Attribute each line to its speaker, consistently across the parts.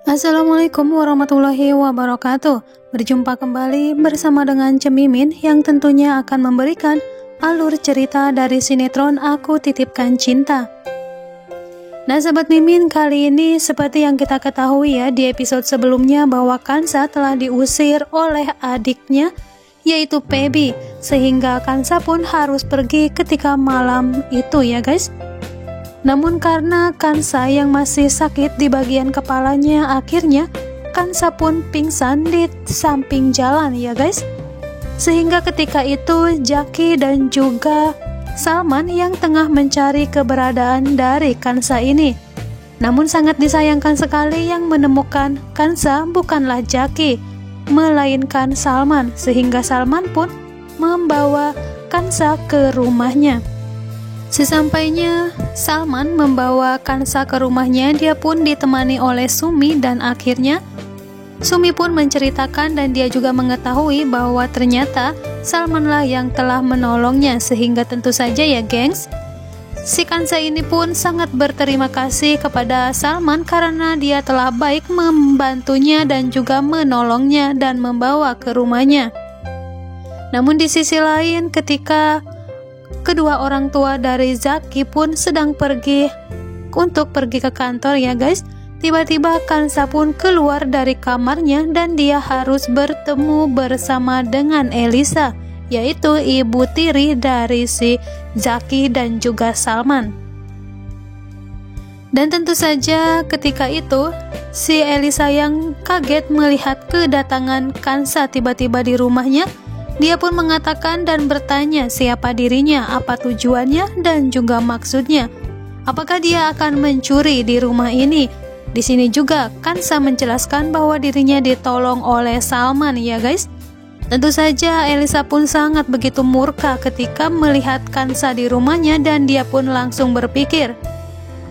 Speaker 1: Assalamualaikum warahmatullahi wabarakatuh. Berjumpa kembali bersama dengan Cemimin yang tentunya akan memberikan alur cerita dari sinetron Aku Titipkan Cinta. Nah sahabat Mimin, kali ini seperti yang kita ketahui ya di episode sebelumnya bahwa Kansa telah diusir oleh adiknya yaitu Pebi, sehingga Kansa pun harus pergi ketika malam itu ya guys. Namun karena Kansa yang masih sakit di bagian kepalanya, akhirnya Kansa pun pingsan di samping jalan ya guys. Sehingga ketika itu Jaki dan juga Salman yang tengah mencari keberadaan dari Kansa ini. Namun sangat disayangkan sekali yang menemukan Kansa bukanlah Jaki, melainkan Salman, sehingga Salman pun membawa Kansa ke rumahnya. Sesampainya Salman membawa Kansa ke rumahnya, dia pun ditemani oleh Sumi dan akhirnya Sumi pun menceritakan dan dia juga mengetahui bahwa ternyata Salmanlah yang telah menolongnya, sehingga tentu saja ya gengs, si Kansa ini pun sangat berterima kasih kepada Salman karena dia telah baik membantunya dan juga menolongnya dan membawa ke rumahnya. Namun di sisi lain ketika kedua orang tua dari Zaki pun sedang pergi ke kantor ya guys, tiba-tiba Kansa pun keluar dari kamarnya dan dia harus bertemu bersama dengan Elisa, yaitu ibu tiri dari si Zaki dan juga Salman. Dan tentu saja ketika itu si Elisa yang kaget melihat kedatangan Kansa tiba-tiba di rumahnya. Dia pun mengatakan dan bertanya siapa dirinya, apa tujuannya, dan juga maksudnya. Apakah dia akan mencuri di rumah ini? Di sini juga Kansa menjelaskan bahwa dirinya ditolong oleh Salman ya guys. Tentu saja Elisa pun sangat begitu murka ketika melihat Kansa di rumahnya dan dia pun langsung berpikir,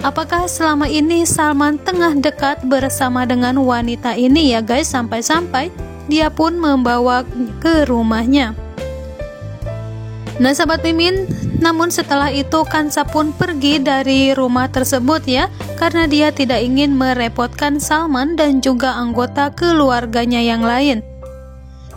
Speaker 1: apakah selama ini Salman tengah dekat bersama dengan wanita ini ya guys, sampai-sampai dia pun membawa ke rumahnya. Nah sahabat Mimin, namun setelah itu Kansa pun pergi dari rumah tersebut ya, karena dia tidak ingin merepotkan Salman dan juga anggota keluarganya yang lain.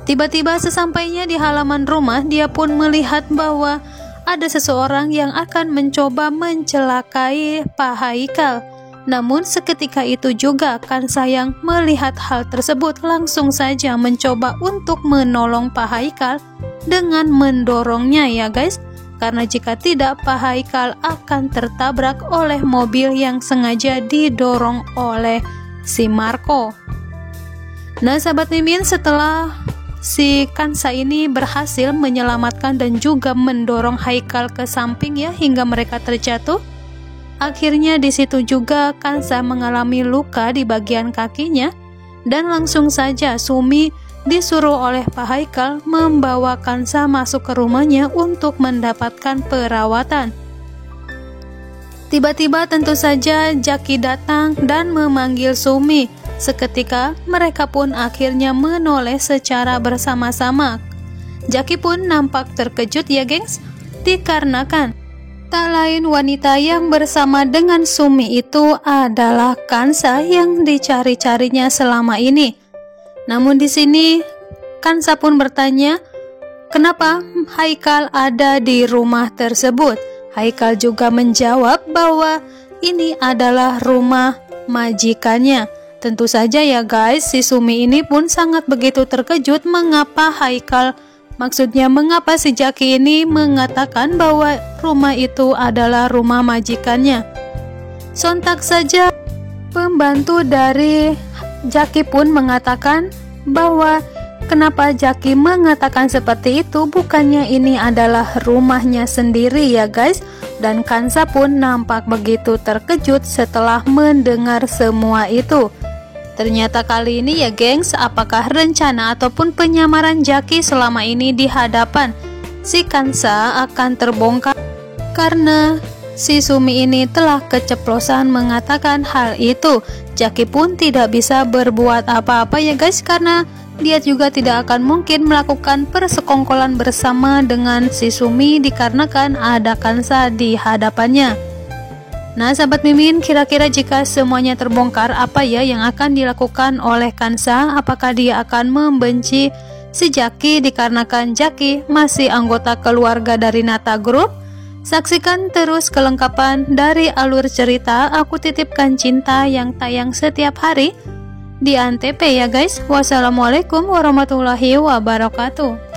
Speaker 1: Tiba-tiba sesampainya di halaman rumah, dia pun melihat bahwa ada seseorang yang akan mencoba mencelakai Pak Haikal. Namun seketika itu juga Kansa yang melihat hal tersebut langsung saja mencoba untuk menolong Pak Haikal dengan mendorongnya ya guys, karena jika tidak Pak Haikal akan tertabrak oleh mobil yang sengaja didorong oleh si Marco. Nah sahabat Mimin, setelah si Kansa ini berhasil menyelamatkan dan juga mendorong Haikal ke samping ya hingga mereka terjatuh, akhirnya di situ juga Kansa mengalami luka di bagian kakinya dan langsung saja Sumi disuruh oleh Pak Haikal membawa Kansa masuk ke rumahnya untuk mendapatkan perawatan. Tiba-tiba tentu saja Jaki datang dan memanggil Sumi. Seketika mereka pun akhirnya menoleh secara bersama-sama. Jaki pun nampak terkejut ya gengs, dikarenakan tak lain wanita yang bersama dengan Sumi itu adalah Kansa yang dicari-carinya selama ini. Namun di sini Kansa pun bertanya, kenapa Haikal ada di rumah tersebut? Haikal juga menjawab bahwa ini adalah rumah majikannya. Tentu saja ya guys, si Sumi ini pun sangat begitu terkejut mengapa si Jaki ini mengatakan bahwa rumah itu adalah rumah majikannya. Sontak saja pembantu dari Jaki pun mengatakan bahwa kenapa Jaki mengatakan seperti itu, bukannya ini adalah rumahnya sendiri ya guys. Dan Kansa pun nampak begitu terkejut setelah mendengar semua itu. Ternyata kali ini ya gengs, apakah rencana ataupun penyamaran Jaki selama ini di hadapan si Kansa akan terbongkar karena si Sumi ini telah keceplosan mengatakan hal itu. Jaki pun tidak bisa berbuat apa-apa ya guys, karena dia juga tidak akan mungkin melakukan persekongkolan bersama dengan si Sumi dikarenakan ada Kansa di hadapannya. Nah, sahabat Mimin, kira-kira jika semuanya terbongkar, apa ya yang akan dilakukan oleh Kansa? Apakah dia akan membenci si Jaki dikarenakan Jaki masih anggota keluarga dari Nata Group? Saksikan terus kelengkapan dari alur cerita Aku Titipkan Cinta yang tayang setiap hari di Antv ya guys. Wassalamualaikum warahmatullahi wabarakatuh.